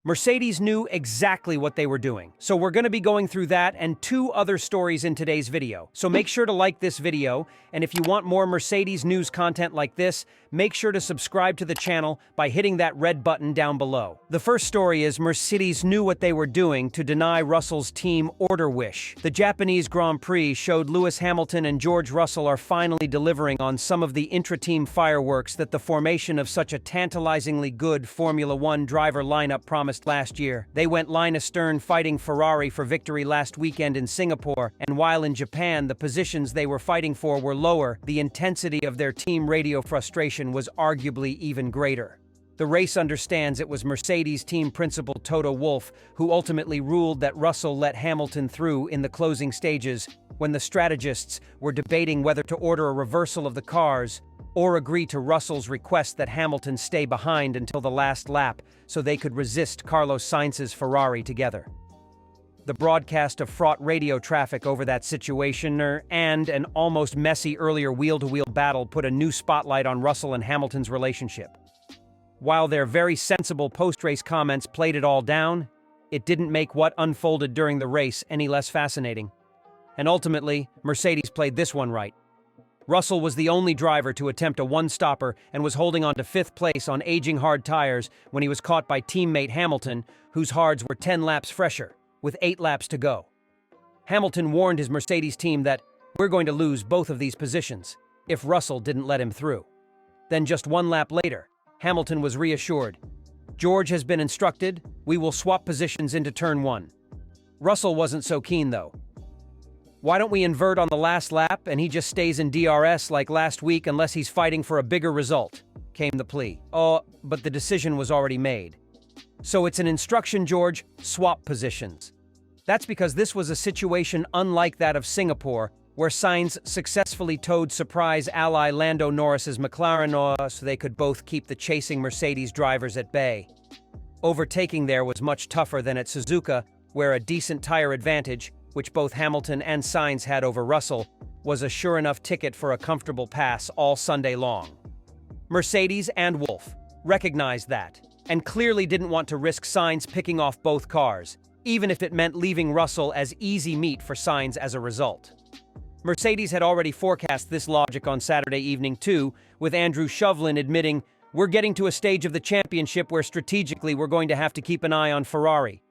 Mercedes knew exactly what they were doing. So we're going to be going through that and two other stories in today's video. So make sure to like this video, and if you want more Mercedes news content like this, make sure to subscribe to the channel by hitting that red button down below. The first story is Mercedes knew what they were doing to deny Russell's team order wish. The Japanese Grand Prix showed Lewis Hamilton and George Russell are finally delivering on some of the intra-team fireworks that the formation of such a tantalizingly good Formula One driver lineup promised last year. They went line astern fighting Ferrari for victory last weekend in Singapore, and while in Japan the positions they were fighting for were lower, the intensity of their team radio frustration was arguably even greater. The race understands it was Mercedes team principal Toto Wolff who ultimately ruled that Russell let Hamilton through in the closing stages when the strategists were debating whether to order a reversal of the cars or agree to Russell's request that Hamilton stay behind until the last lap so they could resist Carlos Sainz's Ferrari together. The broadcast of fraught radio traffic over that situation and an almost messy earlier wheel-to-wheel battle put a new spotlight on Russell and Hamilton's relationship. While their very sensible post-race comments played it all down, it didn't make what unfolded during the race any less fascinating. And ultimately, Mercedes played this one right. Russell was the only driver to attempt a one-stopper and was holding on to fifth place on aging hard tires when he was caught by teammate Hamilton, whose hards were 10 laps fresher, with 8 laps to go. Hamilton warned his Mercedes team that, "We're going to lose both of these positions," if Russell didn't let him through. Then just 1 lap later, Hamilton was reassured. "George has been instructed, we will swap positions into turn 1. Russell wasn't so keen though. "Why don't we invert on the last lap and he just stays in DRS like last week unless he's fighting for a bigger result?" came the plea. "Oh, but the decision was already made." "So it's an instruction, George, swap positions." That's because this was a situation unlike that of Singapore, where Sainz successfully towed surprise ally Lando Norris's McLaren so they could both keep the chasing Mercedes drivers at bay. Overtaking there was much tougher than at Suzuka, where a decent tire advantage, which both Hamilton and Sainz had over Russell, was a sure enough ticket for a comfortable pass all Sunday long. Mercedes and Wolff recognized that, and clearly didn't want to risk Sainz picking off both cars, even if it meant leaving Russell as easy meat for Sainz as a result. Mercedes had already forecast this logic on Saturday evening too, with Andrew Shovlin admitting, "We're getting to a stage of the championship where strategically we're going to have to keep an eye on Ferrari."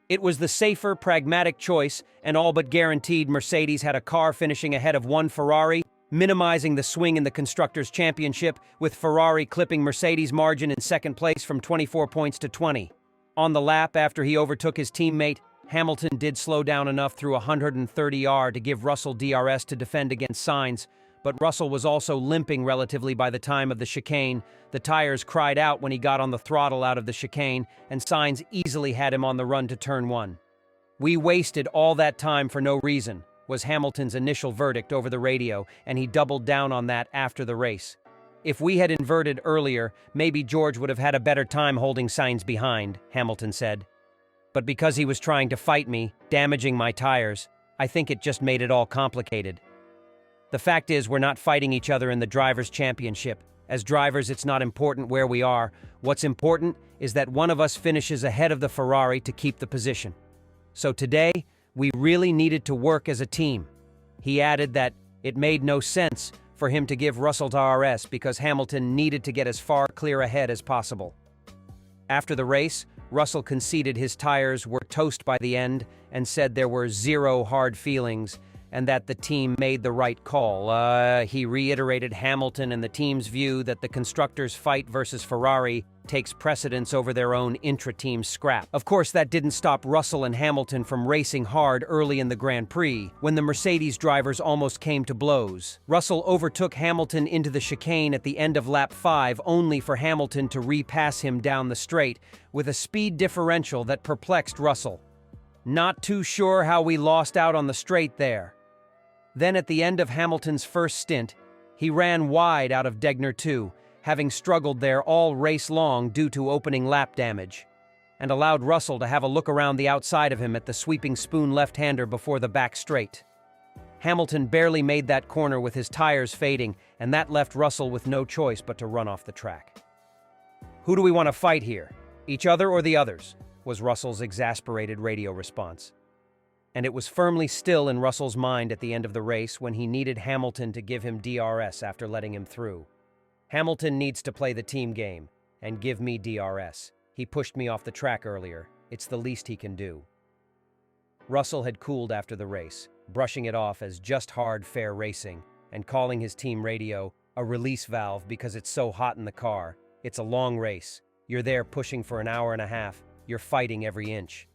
It was the safer, pragmatic choice, and all but guaranteed Mercedes had a car finishing ahead of one Ferrari, minimizing the swing in the Constructors' Championship, with Ferrari clipping Mercedes' margin in second place from 24 points to 20. On the lap after he overtook his teammate, Hamilton did slow down enough through 130R to give Russell DRS to defend against Sainz, but Russell was also limping relatively by the time of the chicane. The tires cried out when he got on the throttle out of the chicane, and Sainz easily had him on the run to turn 1. "We wasted all that time for no reason," was Hamilton's initial verdict over the radio, and he doubled down on that after the race. "If we had inverted earlier, maybe George would have had a better time holding Sainz behind," Hamilton said. "But because he was trying to fight me, damaging my tires, I think it just made it all complicated. The fact is, we're not fighting each other in the Drivers' Championship. As drivers, it's not important where we are. What's important is that one of us finishes ahead of the Ferrari to keep the position. So today, we really needed to work as a team." He added that it made no sense for him to give Russell DRS because Hamilton needed to get as far clear ahead as possible. After the race, Russell conceded his tires were toast by the end and said there were 0 hard feelings and that the team made the right call. He reiterated Hamilton and the team's view that the constructors' fight versus Ferrari takes precedence over their own intra-team scrap. Of course, that didn't stop Russell and Hamilton from racing hard early in the Grand Prix, when the Mercedes drivers almost came to blows. Russell overtook Hamilton into the chicane at the end of lap 5, only for Hamilton to repass him down the straight, with a speed differential that perplexed Russell. "Not too sure how we lost out on the straight there." Then at the end of Hamilton's first stint, he ran wide out of Degner 2, having struggled there all race long due to opening lap damage, and allowed Russell to have a look around the outside of him at the sweeping spoon left-hander before the back straight. Hamilton barely made that corner with his tires fading, and that left Russell with no choice but to run off the track. Who do we want to fight here? Each other or the others? was Russell's exasperated radio response. And it was firmly still in Russell's mind at the end of the race when he needed Hamilton to give him DRS after letting him through. Hamilton needs to play the team game and give me DRS. He pushed me off the track earlier. It's the least he can do. Russell had cooled after the race, brushing it off as just hard, fair racing and calling his team radio a release valve because it's so hot in the car. It's a long race. You're there pushing for an hour and a half. You're fighting every inch.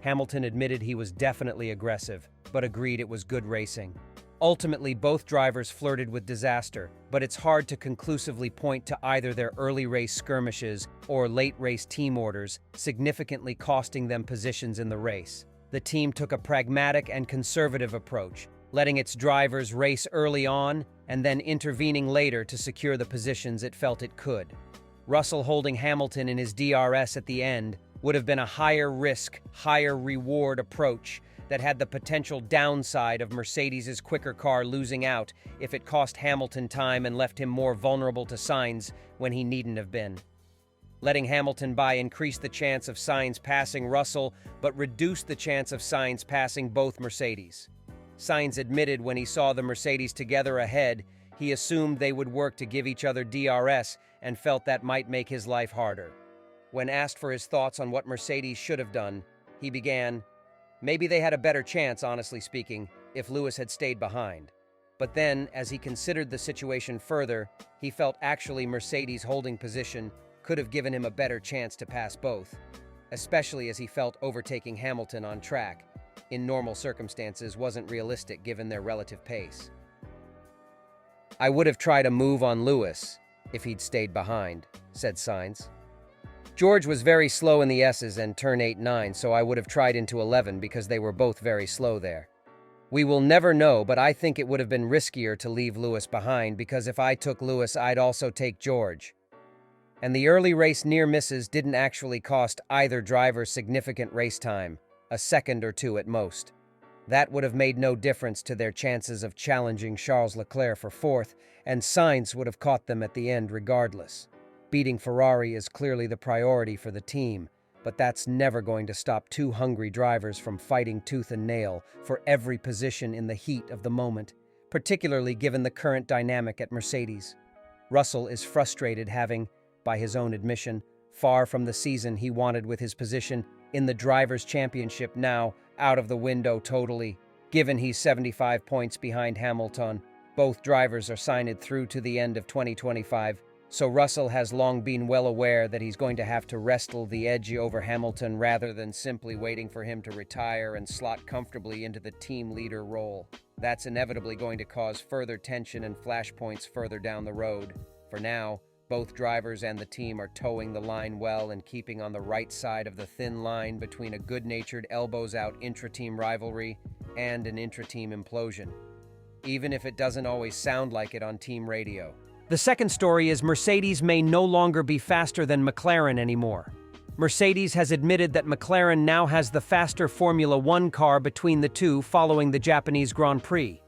Hamilton admitted he was definitely aggressive, but agreed it was good racing. Ultimately, both drivers flirted with disaster, but it's hard to conclusively point to either their early race skirmishes or late race team orders, significantly costing them positions in the race. The team took a pragmatic and conservative approach, letting its drivers race early on and then intervening later to secure the positions it felt it could. Russell holding Hamilton in his DRS at the end would have been a higher risk, higher reward approach that had the potential downside of Mercedes' quicker car losing out if it cost Hamilton time and left him more vulnerable to Sainz when he needn't have been. Letting Hamilton by increased the chance of Sainz passing Russell, but reduced the chance of Sainz passing both Mercedes. Sainz admitted when he saw the Mercedes together ahead, he assumed they would work to give each other DRS and felt that might make his life harder. When asked for his thoughts on what Mercedes should have done, he began, "Maybe they had a better chance, honestly speaking, if Lewis had stayed behind." But then, as he considered the situation further, he felt actually Mercedes' holding position could have given him a better chance to pass both, especially as he felt overtaking Hamilton on track, in normal circumstances, wasn't realistic given their relative pace. "I would have tried a move on Lewis if he'd stayed behind," said Sainz. "George was very slow in the S's and turn 8-9, so I would have tried into 11 because they were both very slow there. We will never know, but I think it would have been riskier to leave Lewis behind because if I took Lewis, I'd also take George." And the early race near misses didn't actually cost either driver significant race time, a second or two at most. That would have made no difference to their chances of challenging Charles Leclerc for fourth, and Sainz would have caught them at the end regardless. Beating Ferrari is clearly the priority for the team, but that's never going to stop two hungry drivers from fighting tooth and nail for every position in the heat of the moment, particularly given the current dynamic at Mercedes. Russell is frustrated having, by his own admission, far from the season he wanted with his position in the Drivers' Championship now out of the window totally. Given he's 75 points behind Hamilton, both drivers are signed through to the end of 2025, so Russell has long been well aware that he's going to have to wrestle the edge over Hamilton rather than simply waiting for him to retire and slot comfortably into the team leader role. That's inevitably going to cause further tension and flashpoints further down the road. For now, both drivers and the team are towing the line well and keeping on the right side of the thin line between a good-natured elbows-out intra-team rivalry and an intra-team implosion, even if it doesn't always sound like it on team radio. The second story is Mercedes may no longer be faster than McLaren anymore. Mercedes has admitted that McLaren now has the faster Formula One car between the two following the Japanese Grand Prix.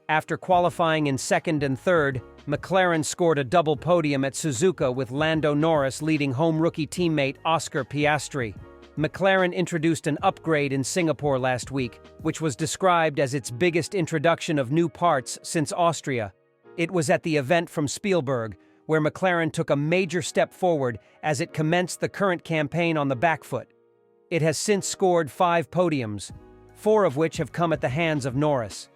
After qualifying in second and third, McLaren scored a double podium at Suzuka with Lando Norris leading home rookie teammate Oscar Piastri. McLaren introduced an upgrade in Singapore last week, which was described as its biggest introduction of new parts since Austria. It was at the event from Spielberg, where McLaren took a major step forward as it commenced the current campaign on the back foot. It has since scored 5 podiums, 4 of which have come at the hands of Norris.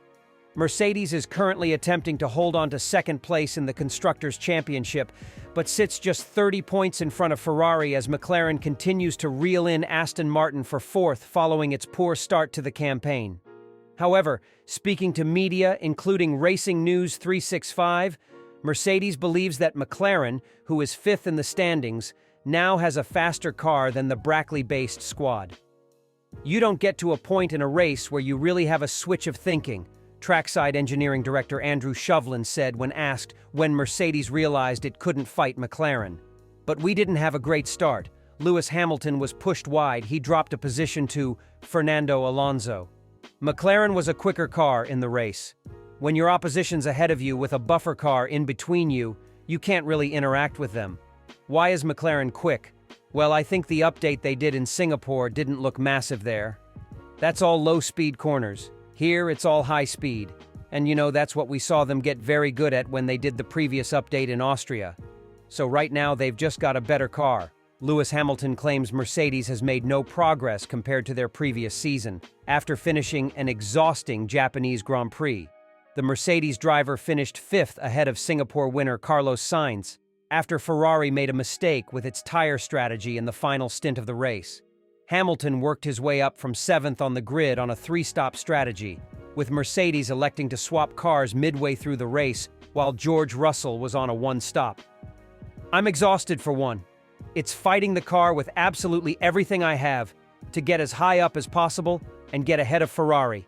Mercedes is currently attempting to hold on to second place in the Constructors' Championship, but sits just 30 points in front of Ferrari as McLaren continues to reel in Aston Martin for fourth following its poor start to the campaign. However, speaking to media, including Racing News 365, Mercedes believes that McLaren, who is fifth in the standings, now has a faster car than the Brackley-based squad. "You don't get to a point in a race where you really have a switch of thinking," Trackside Engineering Director Andrew Shovlin said when asked when Mercedes realized it couldn't fight McLaren. "But we didn't have a great start. Lewis Hamilton was pushed wide. He dropped a position to Fernando Alonso. McLaren was a quicker car in the race. When your opposition's ahead of you with a buffer car in between you, you can't really interact with them. Why is McLaren quick? Well, I think the update they did in Singapore didn't look massive there. That's all low-speed corners. Here, it's all high speed. And that's what we saw them get very good at when they did the previous update in Austria. So right now, they've just got a better car. Lewis Hamilton claims Mercedes has made no progress compared to their previous season, after finishing an exhausting Japanese Grand Prix. The Mercedes driver finished 5th ahead of Singapore winner Carlos Sainz, after Ferrari made a mistake with its tire strategy in the final stint of the race. Hamilton worked his way up from 7th on the grid on a 3-stop strategy, with Mercedes electing to swap cars midway through the race while George Russell was on a 1-stop. I'm exhausted for one. It's fighting the car with absolutely everything I have to get as high up as possible and get ahead of Ferrari.